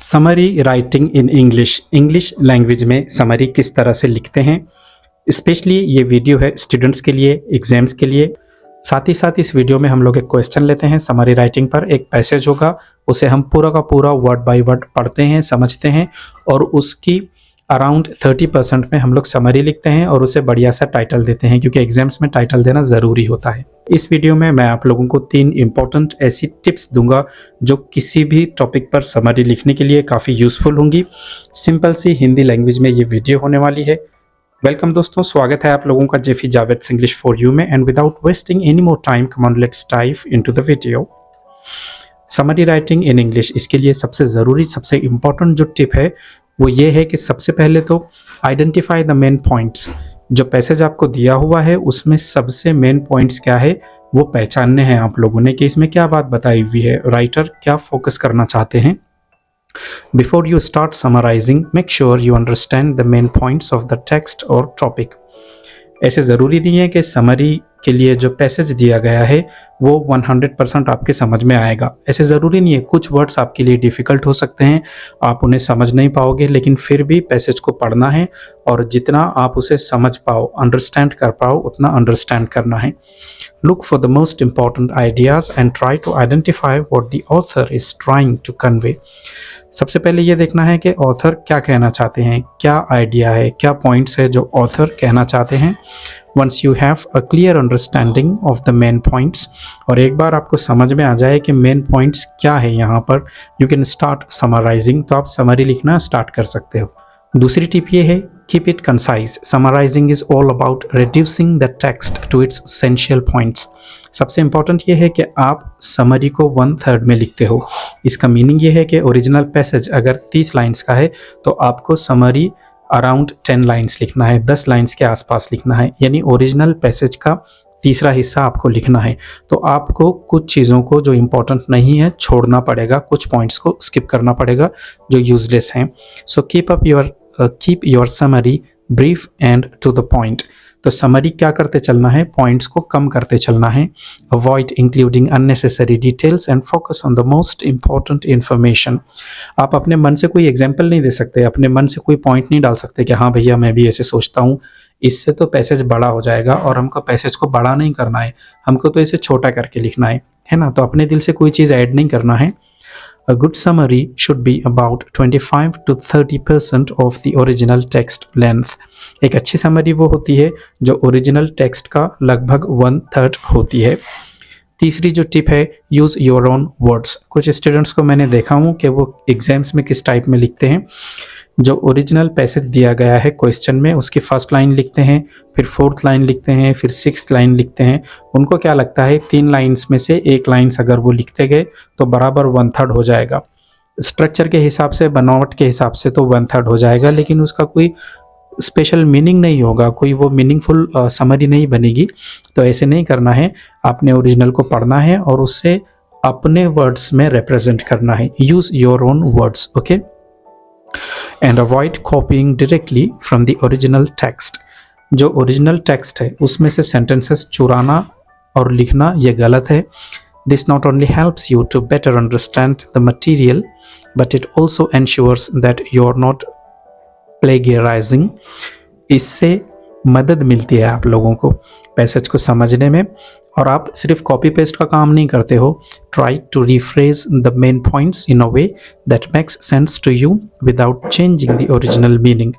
Summary writing in English language में summary किस तरह से लिखते हैं। स्पेशली ये वीडियो है स्टूडेंट्स के लिए, एग्जाम्स के लिए। साथ ही साथ इस वीडियो में हम लोग एक क्वेश्चन लेते हैं समरी राइटिंग पर। एक पैसेज होगा, उसे हम पूरा का पूरा वर्ड बाय वर्ड पढ़ते हैं, समझते हैं और उसकी अराउंड 30% में हम लोग समरी लिखते हैं और उसे बढ़िया सा टाइटल देते हैं, क्योंकि एग्जाम्स में टाइटल देना ज़रूरी होता है। इस वीडियो में मैं आप लोगों को 3 इंपॉर्टेंट ऐसी टिप्स दूंगा जो किसी भी टॉपिक पर समरी लिखने के लिए काफ़ी यूज़फुल होंगी। सिंपल सी हिंदी लैंग्वेज में ये वीडियो होने वाली है। वेलकम दोस्तों, स्वागत है आप लोगों का Jeffy Javed English for you में। And without wasting any more time, come on let's dive into the video. Summary writing in English, इसके लिए सबसे ज़रूरी, सबसे इम्पॉर्टेंट जो टिप है वो ये है कि सबसे पहले तो आइडेंटिफाई द मेन पॉइंट्स। जो पैसेज आपको दिया हुआ है उसमें सबसे मेन पॉइंट्स क्या है वो पहचानने हैं आप लोगों ने कि इसमें क्या बात बताई हुई है, राइटर क्या फोकस करना चाहते हैं। Before you start summarising, make sure you understand the main points of the text और टॉपिक। ऐसे ज़रूरी नहीं है कि समरी के लिए जो पैसेज दिया गया है वो 100% आपके समझ में आएगा। ऐसे ज़रूरी नहीं है, कुछ वर्ड्स आपके लिए डिफ़िकल्ट हो सकते हैं, आप उन्हें समझ नहीं पाओगे, लेकिन फिर भी पैसेज को पढ़ना है और जितना आप उसे समझ पाओ, अंडरस्टैंड कर पाओ, उतना अंडरस्टैंड करना है। Look for the most important ideas and try to identify what the author is trying to convey. सबसे पहले ये देखना है कि ऑथर क्या कहना चाहते हैं, क्या आइडिया है, क्या पॉइंट्स है जो ऑथर कहना चाहते हैं। Once you have a clear understanding of the main points, और एक बार आपको समझ में आ जाए कि मेन पॉइंट्स क्या है यहाँ पर, यू कैन स्टार्ट समराइजिंग। तो आप समरी लिखना स्टार्ट कर सकते हो। दूसरी टिप ये है, keep it concise. Summarising is all about reducing the text to its essential points. सबसे इंपॉर्टेंट ये है कि आप समरी को 1/3 में लिखते हो। इसका मीनिंग ये है कि ओरिजिनल पैसेज अगर 30 लाइन्स का है तो आपको समरी अराउंड 10 लाइन्स लिखना है, 10 लाइन्स के आसपास लिखना है, यानी ओरिजिनल पैसेज का तीसरा हिस्सा आपको लिखना है। तो आपको कुछ चीज़ों को जो इम्पोर्टेंट नहीं है छोड़ना पड़ेगा, कुछ पॉइंट्स को स्किप करना पड़ेगा जो यूजलेस हैं। So keep your summary brief and to the point. तो समरी क्या करते चलना है, पॉइंट्स को कम करते चलना है। Avoid including unnecessary details and focus on the most important information. आप अपने मन से कोई एग्जाम्पल नहीं दे सकते, अपने मन से कोई पॉइंट नहीं डाल सकते कि हाँ भैया मैं भी ऐसे सोचता हूँ, इससे तो पैसेज बड़ा हो जाएगा। और हमको पैसेज को बड़ा नहीं करना है, हमको तो इसे छोटा करके लिखना है ना। तो अपने दिल से कोई चीज़ ऐड नहीं करना है। A good summary should be about 25 to 30% of the original text length. एक अच्छी समरी वो होती है जो ओरिजिनल टेक्स्ट का लगभग 1/3 होती है। तीसरी जो टिप है, यूज़ योर ओन वर्ड्स। कुछ स्टूडेंट्स को मैंने देखा हूँ कि वो एग्जाम्स में किस टाइप में लिखते हैं, जो ओरिजिनल पैसेज दिया गया है क्वेश्चन में उसकी फर्स्ट लाइन लिखते हैं, फिर 4th लाइन लिखते हैं, फिर 6th लाइन लिखते हैं। उनको क्या लगता है 3 लाइन्स में से 1 लाइन्स अगर वो लिखते गए तो बराबर 1/3 हो जाएगा। स्ट्रक्चर के हिसाब से, बनावट के हिसाब से तो 1/3 हो जाएगा, लेकिन उसका कोई स्पेशल मीनिंग नहीं होगा, कोई वो मीनिंगफुल समरी नहीं बनेगी। तो ऐसे नहीं करना है, आपने ओरिजिनल को पढ़ना है और उससे अपने वर्ड्स में रिप्रेजेंट करना है। Use your own words, okay. And avoid कॉपिंग directly from the original text. जो ओरिजिनल टेक्स्ट है उसमें से सेंटेंसेस चुराना और लिखना ये गलत है। This not only helps you to better understand the material but it also ensures that you are not plagiarising. इससे मदद मिलती है आप लोगों को पैसेज को समझने में, और आप सिर्फ कॉपी पेस्ट का काम नहीं करते हो। Try to rephrase the main points in a way that makes sense to you without changing the original meaning.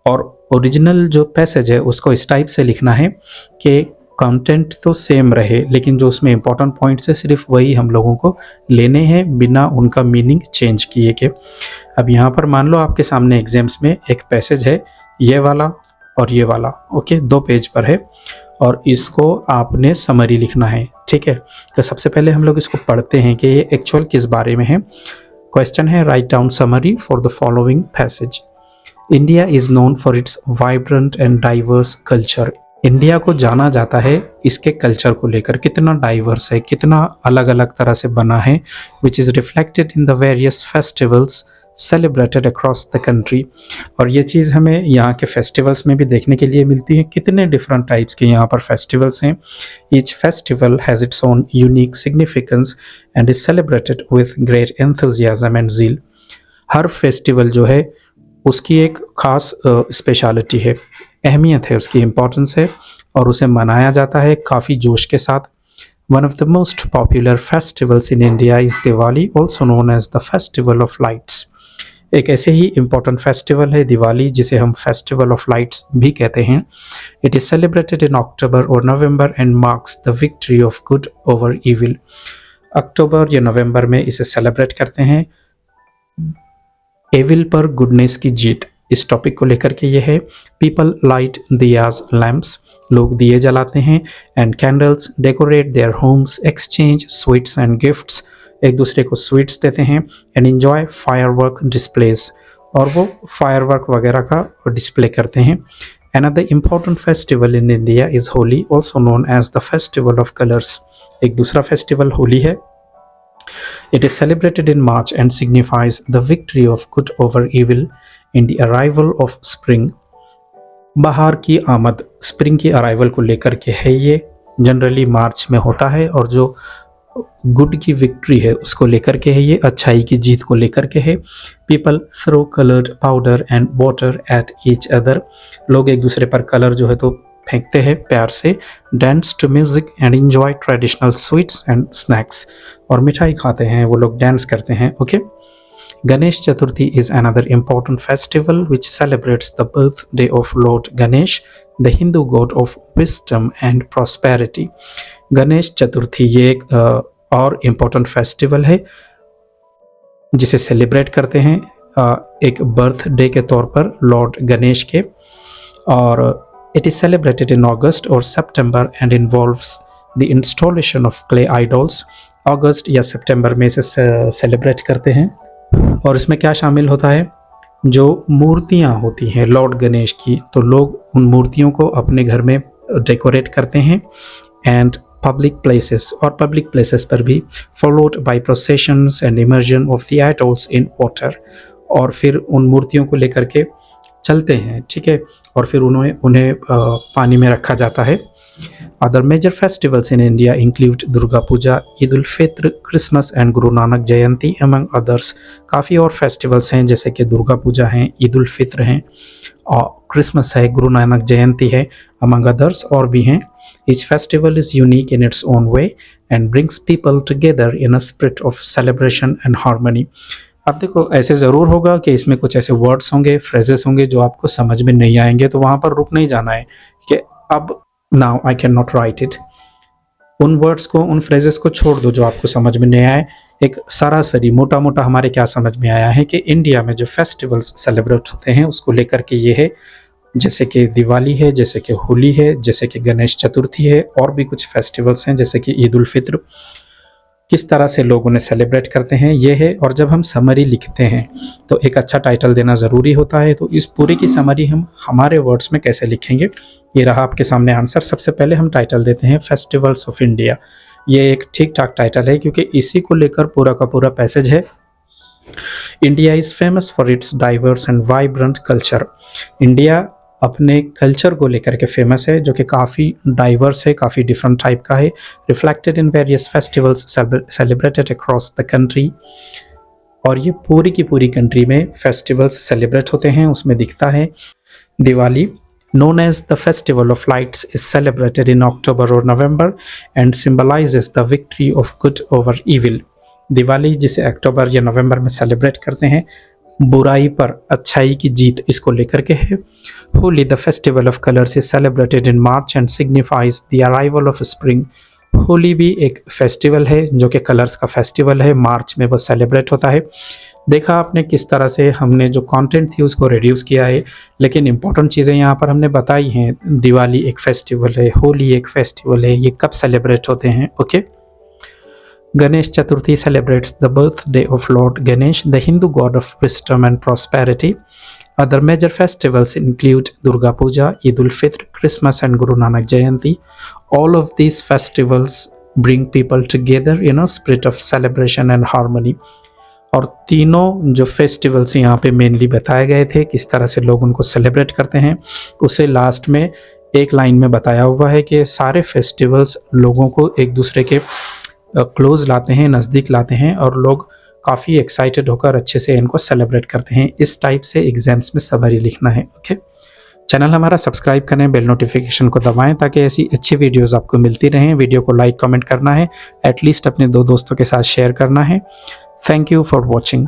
और ओरिजिनल जो पैसेज है उसको इस टाइप से लिखना है कि कंटेंट तो सेम रहे, लेकिन जो उसमें इंपॉर्टेंट पॉइंट्स है सिर्फ वही हम लोगों को लेने हैं बिना उनका मीनिंग चेंज किए के। अब यहाँ पर मान लो आपके सामने एग्जाम्स में एक पैसेज है, ये वाला और ये वाला, ओके, 2 पेज पर है और इसको आपने समरी लिखना है, ठीक है। तो सबसे पहले हम लोग इसको पढ़ते हैं कि ये एक्चुअल किस बारे में है। क्वेश्चन है, write down summary for the following passage. India is known for its vibrant and diverse culture. India को जाना जाता है इसके कल्चर को लेकर, कितना डाइवर्स है, कितना अलग अलग तरह से बना है, which is reflected in the various festivals celebrated across the country. और ये चीज़ हमें यहाँ के फेस्टिवल्स में भी देखने के लिए मिलती है। कितने डिफरेंट टाइप्स के यहाँ पर फेस्टिवल्स हैं। Each festival has its own unique significance and is celebrated with great enthusiasm and zeal. Her festival जो है उसकी एक ख़ास स्पेशलिटी है, अहमियत है, उसकी इम्पोर्टेंस है और उसे मनाया जाता है काफ़ी जोश के साथ। One of the most popular festivals in India is Diwali, also known as the festival of lights. एक ऐसे ही इम्पोर्टेंट फेस्टिवल है दिवाली, जिसे हम फेस्टिवल ऑफ लाइट्स भी कहते हैं। It is celebrated in October और November and marks the victory of good over evil. अक्टूबर या नवंबर में इसे सेलिब्रेट करते हैं, एविल पर गुडनेस की जीत, इस टॉपिक को लेकर के ये है। पीपल लाइट दियाज लैम्प्स, लोग दिए जलाते हैं, and candles, decorate their homes, exchange sweets and gifts, एक दूसरे को स्वीट्स देते हैं, एंड एंजॉय फायरवर्क डिस्प्लेस, और वो फायरवर्क वगैरह का डिस्प्ले करते हैं। Another important festival in India is Holi, also known as the festival of colors. एक दूसरा फेस्टिवल होली है। It is celebrated in March and signifies the victory of good over evil in the arrival of spring. बहार की आमद, spring की arrival को लेकर के है ये, जनरली मार्च में होता है, और जो गुड की विक्ट्री है उसको लेकर के है, ये अच्छाई की जीत को लेकर के है। People throw coloured powder and water at each other, लोग एक दूसरे पर कलर जो है तो फेंकते हैं प्यार से। Dance to music and enjoy traditional sweets and snacks, और मिठाई खाते हैं, वो लोग डांस करते हैं। Okay, Ganesh Chaturthi is another important festival which celebrates the birthday of Lord Ganesh, the Hindu god of wisdom and prosperity. Ganesh Chaturthi ये एक और इम्पोर्टेंट फेस्टिवल है जिसे सेलिब्रेट करते हैं एक बर्थडे के तौर पर लॉर्ड गणेश के, और it is celebrated in August और September and involves the installation of clay idols. अगस्त या सितंबर में इसे सेलिब्रेट करते हैं, और इसमें क्या शामिल होता है, जो मूर्तियाँ होती हैं लॉर्ड गणेश की, तो लोग उन मूर्तियों को अपने घर में डेकोरेट करते हैं, एंड पब्लिक प्लेसेस, और पब्लिक प्लेसेस पर भी, followed by processions and immersion of the idols in water, और फिर उन मूर्तियों को लेकर के चलते हैं, ठीक है, और फिर उन्हें पानी में रखा जाता है। Other major festivals in India include Durga Puja, Eid ul Fitr, Christmas and Guru Nanak Jayanti among others. काफ़ी और फेस्टिवल्स हैं जैसे कि दुर्गा पूजा हैं, ईद उल फित्र हैं, और क्रिसमस है, गुरु नानक जयंती है, अमंग अदर्स और भी हैं। Each festival is unique in its own way and brings people together in a spirit of celebration and harmony. अब देखो, ऐसे ज़रूर होगा कि इसमें कुछ ऐसे वर्ड्स होंगे, फ्रेजेस होंगे जो आपको समझ में नहीं आएंगे, तो वहाँ पर रुक नहीं जाना है कि अब now I can not right it. उन वर्ड्स को, उन फ्रेजेस को छोड़ दो जो आपको समझ में नहीं आए। एक सरासरी मोटा मोटा हमारे क्या समझ में आया है कि इंडिया में जो फेस्टिवल्स सेलिब्रेट होते हैं उसको लेकर के ये है, जैसे कि दिवाली है, जैसे कि होली है, जैसे कि गणेश चतुर्थी है, और भी कुछ फेस्टिवल्स हैं जैसे कि ईद उल फित्र, किस तरह से लोग उन्हें सेलिब्रेट करते हैं ये है। और जब हम समरी लिखते हैं तो एक अच्छा टाइटल देना ज़रूरी होता है, तो इस पूरी की समरी हम हमारे वर्ड्स में कैसे लिखेंगे, ये रहा आपके सामने आंसर। सबसे पहले हम टाइटल देते हैं फेस्टिवल्स ऑफ इंडिया। ये एक ठीक ठाक टाइटल है क्योंकि इसी को लेकर पूरा का पूरा पैसेज है। India is famous for its diverse and vibrant culture. India अपने कल्चर को लेकर के फेमस है जो कि काफ़ी डाइवर्स है, काफ़ी डिफरेंट टाइप का है। Reflected in various festivals celebrated across the country, और ये पूरी की पूरी कंट्री में फेस्टिवल्स सेलिब्रेट होते हैं, उसमें दिखता है। Diwali, known as the festival of lights, is celebrated in October or November and symbolizes the victory of good over evil. Diwali, जिसे अक्टूबर या नवंबर में सेलिब्रेट करते हैं, बुराई पर अच्छाई की जीत इसको लेकर के है। Holi, the festival of colours, is celebrated in March and signifies the arrival of spring. Holi भी एक फेस्टिवल है जो कि कलर्स का फेस्टिवल है, मार्च में वो सेलिब्रेट होता है। देखा आपने किस तरह से हमने जो कंटेंट थी उसको रिड्यूस किया है, लेकिन इंपॉर्टेंट चीज़ें यहाँ पर हमने बताई हैं। दिवाली एक फेस्टिवल है, होली एक फेस्टिवल है, ये कब सेलिब्रेट होते हैं। Okay, Ganesh Chaturthi celebrates the birthday of Lord Ganesh, the Hindu god of wisdom and prosperity. Other major festivals include Durga Puja, Eid ul Fitr, Christmas and Guru Nanak Jayanti. All of these festivals bring people together in a spirit of celebration and harmony. और तीनों जो festivals यहाँ पे mainly बताए गए थे, किस तरह से लोग उनको सेलिब्रेट करते हैं, उसे लास्ट में एक लाइन में बताया हुआ है कि सारे फेस्टिवल्स लोगों को एक दूसरे के क्लोज लाते हैं, नज़दीक लाते हैं, और लोग काफ़ी एक्साइटेड होकर अच्छे से इनको सेलिब्रेट करते हैं। इस टाइप से एग्जाम्स में समरी लिखना है। ओके, चैनल हमारा सब्सक्राइब करें, बेल नोटिफिकेशन को दबाएं ताकि ऐसी अच्छी वीडियोस आपको मिलती रहें। वीडियो को लाइक कमेंट करना है, एटलीस्ट अपने 2 दोस्तों के साथ शेयर करना है। Thank you for watching.